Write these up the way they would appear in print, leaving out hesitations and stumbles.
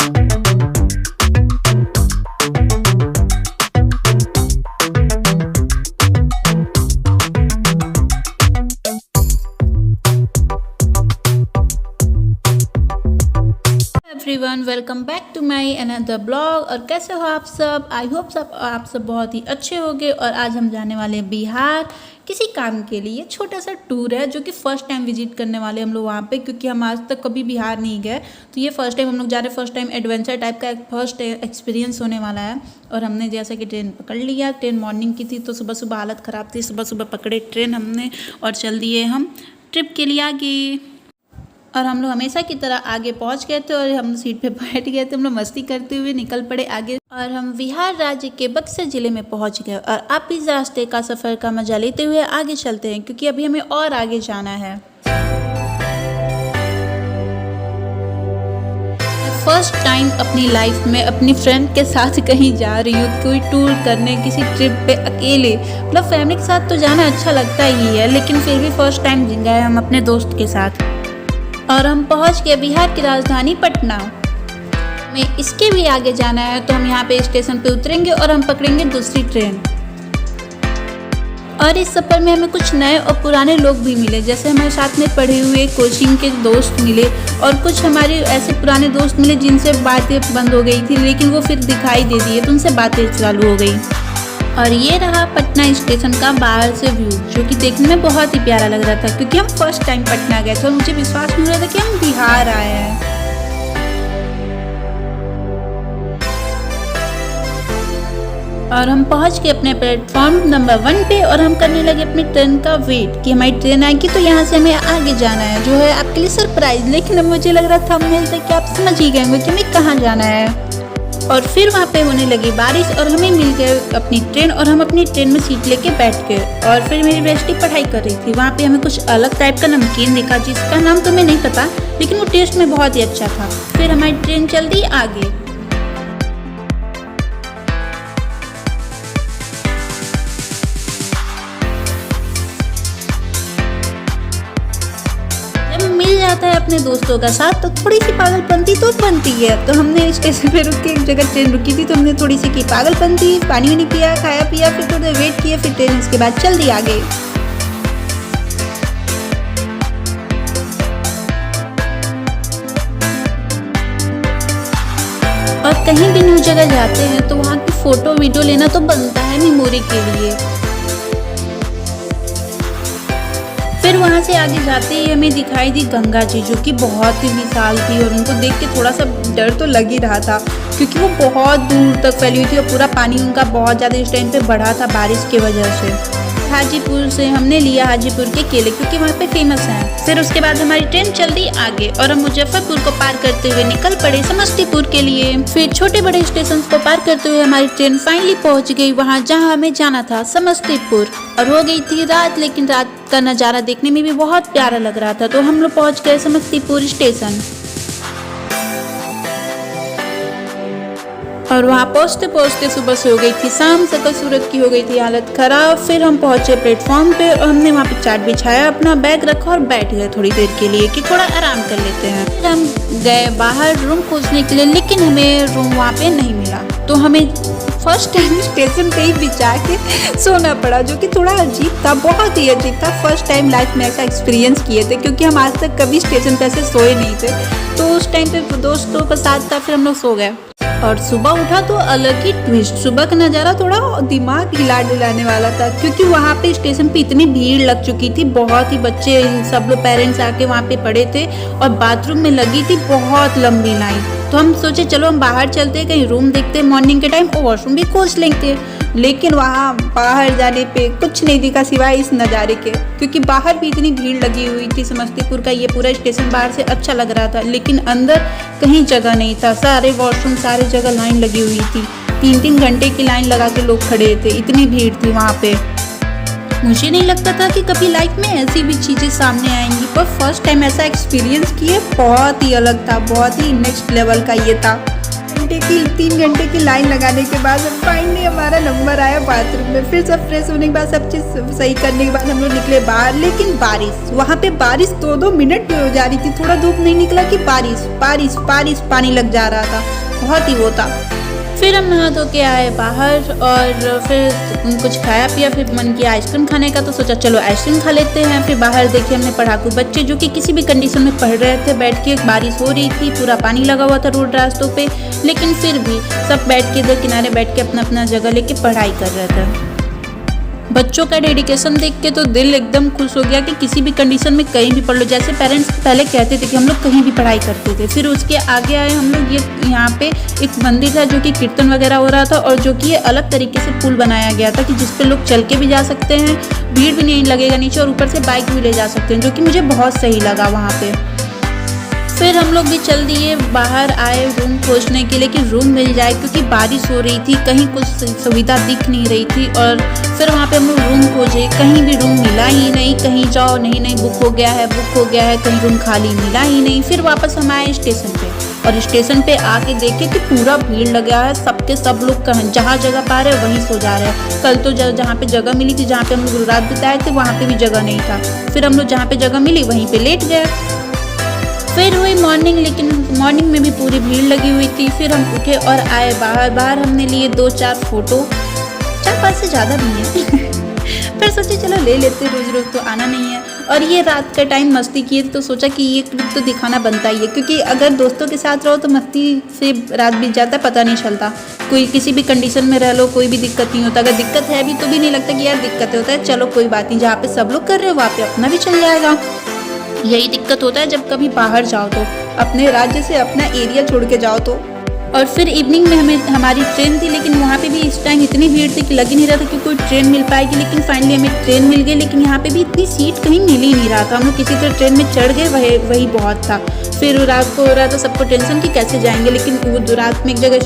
Everyone, welcome back to my another blog. और कैसे हो आप सब? आई होप सब आप सब बहुत ही अच्छे होंगे। और आज हम जाने वाले हैं बिहार किसी काम के लिए। छोटा सा टूर है जो कि फ़र्स्ट टाइम विजिट करने वाले हम लोग वहाँ पे, क्योंकि हम आज तक कभी बिहार नहीं गए। तो ये फ़र्स्ट टाइम हम लोग जा रहे हैं। फर्स्ट टाइम एडवेंचर टाइप का एक फर्स्ट एक्सपीरियंस होने वाला है। और हमने जैसा कि ट्रेन पकड़ लिया। ट्रेन मॉर्निंग की थी तो सुबह सुबह हालत ख़राब थी। सुबह सुबह पकड़े ट्रेन हमने और चल दिए हम ट्रिप के लिए आगे। और हम लोग हमेशा की तरह आगे पहुंच गए थे और हम सीट पे बैठ गए थे। हम लोग मस्ती करते हुए निकल पड़े आगे और हम बिहार राज्य के बक्सर जिले में पहुंच गए। और आप इस रास्ते का सफ़र का मजा लेते हुए आगे चलते हैं, क्योंकि अभी हमें और आगे जाना है। फर्स्ट टाइम अपनी लाइफ में अपनी फ्रेंड के साथ कहीं जा रही हूँ, कोई टूर करने, किसी ट्रिप पे अकेले। मतलब फैमिली के साथ तो जाना अच्छा लगता ही है, लेकिन फिर भी फर्स्ट टाइम गए हम अपने दोस्त के साथ। और हम पहुंच गए बिहार की राजधानी पटना में। इसके भी आगे जाना है तो हम यहाँ पे स्टेशन पे उतरेंगे और हम पकड़ेंगे दूसरी ट्रेन। और इस सफ़र में हमें कुछ नए और पुराने लोग भी मिले, जैसे हमारे साथ में पढ़े हुए कोचिंग के दोस्त मिले और कुछ हमारे ऐसे पुराने दोस्त मिले जिनसे बातें बंद हो गई थी, लेकिन वो फिर दिखाई दे दिए तो उनसे बातें चालू हो गई। और ये रहा पटना स्टेशन का बाहर से व्यू, जो कि देखने में बहुत ही प्यारा लग रहा था, क्योंकि हम फर्स्ट टाइम पटना गए थे और मुझे विश्वास नहीं हो रहा था कि हम बिहार आए हैं। और हम पहुंच गए अपने प्लेटफॉर्म नंबर 1 पे और हम करने लगे अपनी ट्रेन का वेट कि हमारी ट्रेन आएगी तो यहाँ से हमें आगे जाना है, जो है आपके लिए सरप्राइज। लेकिन अब मुझे लग रहा था कि आप समझ ही गए होंगे कि हमें कहाँ जाना है। और फिर वहाँ पे होने लगी बारिश और हमें मिल गए अपनी ट्रेन और हम अपनी ट्रेन में सीट लेके बैठ गए। और फिर मेरी बेस्टी पढ़ाई कर रही थी। वहाँ पे हमें कुछ अलग टाइप का नमकीन दिखा, जिसका नाम तो मैं नहीं पता, लेकिन वो टेस्ट में बहुत ही अच्छा था। फिर हमारी ट्रेन चल दी आगे। मिल जाता है अपने दोस्तों का साथ तो थोड़ी सी पागलपंती तो बनती है। तो हमने स्टेशन पे रुक के, एक जगह ट्रेन रुकी थी तो हमने थोड़ी सी की पागलपंती, पानी वानी पिया, खाया पिया, फिर थोड़ी देर वेट किया, फिर ट्रेन उसके बाद चल दी आगे। और कहीं भी न्यू जगह जाते हैं तो वहाँ की फोटो वीडियो लेना तो बनता है मेमोरी के लिए। फिर वहाँ से आगे जाते ही हमें दिखाई दी गंगा जी, जो कि बहुत ही विशाल थी। और उनको देख के थोड़ा सा डर तो लग ही रहा था, क्योंकि वो बहुत दूर तक फैली हुई थी और पूरा पानी उनका बहुत ज़्यादा इस टाइम पे बढ़ा था बारिश की वजह से। हाजीपुर से हमने लिया हाजीपुर के केले, क्योंकि वहाँ पे फेमस हैं। फिर उसके बाद हमारी ट्रेन चल दी आगे और हम मुजफ्फरपुर को पार करते हुए निकल पड़े समस्तीपुर के लिए। फिर छोटे बड़े स्टेशन को पार करते हुए हमारी ट्रेन फाइनली पहुँच गई वहाँ जहाँ हमें जाना था, समस्तीपुर। और हो गई थी रात, लेकिन रात का नज़ारा देखने में भी बहुत प्यारा लग रहा था। तो हम लोग पहुँच गए समस्तीपुर स्टेशन। और वहाँ पहुँचते पहुँचते सुबह से हो गई थी शाम, सकल सूरत की हो गई थी हालत ख़राब। फिर हम पहुँचे प्लेटफॉर्म पे और हमने वहाँ पे चाट बिछाया, अपना बैग रखा और बैठ गए थोड़ी देर के लिए कि थोड़ा आराम कर लेते हैं। फिर हम गए बाहर रूम खोजने के लिए, लेकिन हमें रूम वहाँ पे नहीं मिला। तो हमें फर्स्ट टाइम स्टेशन पे ही बिछा के सोना पड़ा, जो कि थोड़ा अजीब था, बहुत ही अजीब था। फर्स्ट टाइम लाइफ में ऐसा एक्सपीरियंस किए थे, क्योंकि हम आज तक कभी स्टेशन पे ऐसे सोए नहीं थे। तो उस टाइम पे दोस्तों के साथ था, फिर हम लोग सो गए। और सुबह उठा तो अलग ही ट्विस्ट। सुबह का नज़ारा थोड़ा दिमाग हिला डुलाने वाला था, क्योंकि वहाँ पे स्टेशन पे इतनी भीड़ लग चुकी थी। बहुत ही बच्चे, सब लोग पेरेंट्स आके वहाँ पे पड़े थे और बाथरूम में लगी थी बहुत लंबी लाइन। तो हम सोचे चलो हम बाहर चलते, कहीं रूम देखते, मॉर्निंग के टाइम वॉशरूम भी खोज लेंगे। लेकिन वहाँ बाहर जाने पे कुछ नहीं दिखा सिवाय इस नज़ारे के, क्योंकि बाहर भी इतनी भीड़ लगी हुई थी। समस्तीपुर का ये पूरा स्टेशन बाहर से अच्छा लग रहा था, लेकिन अंदर कहीं जगह नहीं था। सारे वॉशरूम सारे जगह लाइन लगी हुई थी। 3-3 घंटे की लाइन लगा के लोग खड़े थे, इतनी भीड़ थी वहाँ पे। मुझे नहीं लगता था कि कभी लाइफ में ऐसी भी चीज़ें सामने आएंगी, पर फर्स्ट टाइम ऐसा एक्सपीरियंस किए बहुत ही अलग था, बहुत ही नेक्स्ट लेवल का ये था। 3 घंटे की लाइन लगाने के बाद फाइनली हमारा नंबर आया बाथरूम में। फिर सब फ्रेश होने के बाद सब चीज़ सही करने के बाद हम लोग निकले बाहर, लेकिन बारिश, वहाँ पे बारिश 2-2 मिनट में हो जा रही थी। थोड़ा धूप नहीं निकला कि बारिश बारिश बारिश पानी लग जा रहा था, बहुत ही वो था। फिर हम नहा धो के आए बाहर और फिर कुछ खाया पिया। फिर मन किया आइसक्रीम खाने का, तो सोचा चलो आइसक्रीम खा लेते हैं। फिर बाहर देखे हमने पढ़ाकू बच्चे जो कि किसी भी कंडीशन में पढ़ रहे थे बैठ के। बारिश हो रही थी, पूरा पानी लगा हुआ था रोड रास्तों पे, लेकिन फिर भी सब बैठ के इधर किनारे बैठ के अपना अपना जगह लेके पढ़ाई कर रहे थे। बच्चों का डेडिकेशन देख के तो दिल एकदम खुश हो गया कि किसी भी कंडीशन में कहीं भी पढ़ लो। जैसे पेरेंट्स पहले कहते थे कि हम लोग कहीं भी पढ़ाई करते थे, फिर उसके आगे आए हम लोग। ये यहाँ पे एक मंदिर था जो कि कीर्तन वगैरह हो रहा था, और जो कि ये अलग तरीके से पुल बनाया गया था कि जिस पे लोग चल के भी जा सकते हैं, भीड़ भी नहीं लगेगा नीचे, और ऊपर से बाइक भी ले जा सकते हैं, जो कि मुझे बहुत सही लगा वहाँ पे। फिर हम लोग भी चल दिए बाहर, आए रूम खोजने के लिए कि रूम मिल जाए, क्योंकि बारिश हो रही थी, कहीं कुछ सुविधा दिख नहीं रही थी। और फिर वहाँ पे हम लोग रूम खोजे, कहीं भी रूम मिला ही नहीं। कहीं जाओ नहीं बुक हो गया है, बुक हो गया है, कहीं रूम खाली मिला ही नहीं। फिर वापस हम आए स्टेशन पे, और स्टेशन पे आके देखे कि पूरा भीड़ लगा है, सबके सब लोग कहीं जहाँ जगह पा रहे वहीं सो जा रहे हैं। कल तो जहाँ पे जगह मिली थी, जहाँ पे हम लोग रात बिताए थे, वहाँ पे भी जगह नहीं था। फिर हम लोग जहाँ पे जगह मिली वहीं पे लेट गए। फिर हुई मॉर्निंग, लेकिन मॉर्निंग में भी पूरी भीड़ लगी हुई थी। फिर हम उठे और आए बाहर हमने लिए 2-4 फोटो, 4-5 से ज़्यादा नहीं है। फिर सोचे चलो ले लेते, रोज रोज तो आना नहीं है। और ये रात का टाइम मस्ती किए तो सोचा कि ये क्लिप तो दिखाना बनता ही है, क्योंकि अगर दोस्तों के साथ रहो तो मस्ती से रात बीत जाता है, पता नहीं चलता। कोई किसी भी कंडीशन में रह लो, कोई भी दिक्कत नहीं होता। अगर दिक्कत है भी तो भी नहीं लगता कि यार दिक्कत होता है, चलो कोई बात नहीं, जहाँ पे सब लोग कर रहे हो वहाँ पे अपना भी चल जाएगा। यही दिक्कत होता है जब कभी बाहर जाओ तो, अपने राज्य से अपना एरिया छोड़ के जाओ तो। और फिर इवनिंग में हमारी ट्रेन थी, लेकिन वहाँ पे भी इस टाइम इतनी भीड़ थी कि लग ही नहीं रहा था कि कोई ट्रेन मिल पाएगी। लेकिन फाइनली हमें ट्रेन मिल गई, लेकिन यहाँ पे भी इतनी सीट कहीं मिल ही नहीं रहा था। हम लोग किसी तरह ट्रेन में चढ़ गए, वही बहुत था। फिर रात को हो रहा था सबको टेंशन कि कैसे जाएंगे, लेकिन वो रात में एक जगह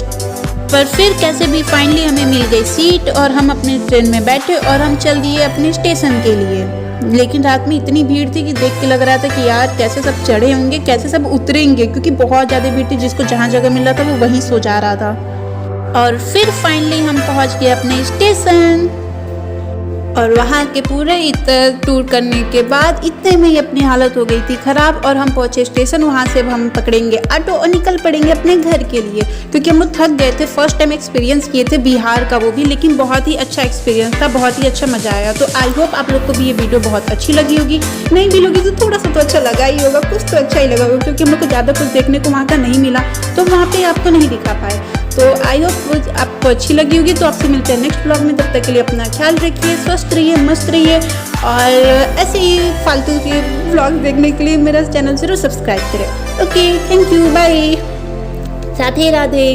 पर फिर कैसे भी फाइनली हमें मिल गई सीट, और हम अपने ट्रेन में बैठे और हम चल दिए अपने स्टेशन के लिए। लेकिन रात में इतनी भीड़ थी कि देख के लग रहा था कि यार कैसे सब चढ़े होंगे, कैसे सब उतरेंगे, क्योंकि बहुत ज़्यादा भीड़ थी। जिसको जहाँ जगह मिल रहा था वो वहीं सो जा रहा था। और फिर फाइनली हम पहुँच गए अपने स्टेशन, और वहाँ के पूरे टूर करने के बाद इतने में ही अपनी हालत हो गई थी ख़राब, और हम पहुँचे स्टेशन। वहाँ से हम पकड़ेंगे ऑटो और निकल पड़ेंगे अपने घर के लिए, क्योंकि हम लोग थक गए थे। फर्स्ट टाइम एक्सपीरियंस किए थे बिहार का, वो भी, लेकिन बहुत ही अच्छा एक्सपीरियंस था, बहुत ही अच्छा मज़ा आया। तो आई होप आप लोग को भी ये वीडियो बहुत अच्छी लगी होगी। नहीं भी लगी तो थोड़ा सा तो अच्छा लगा ही होगा, कुछ तो अच्छा ही लगा होगा, क्योंकि हम लोग को ज़्यादा कुछ देखने को वहाँ का नहीं मिला, तो वहाँ पर आपको नहीं दिखा पाए। तो आई होप आपको अच्छी लगी होगी। तो आपसे मिलते हैं नेक्स्ट ब्लॉग में, तब तक के लिए अपना ख्याल रखिए, स्वस्थ रहिए, मस्त रहिए, और ऐसे ही फालतू के ब्लॉग देखने के लिए मेरा चैनल जरूर सब्सक्राइब करें। Okay, thank you, bye, Radhe Radhe.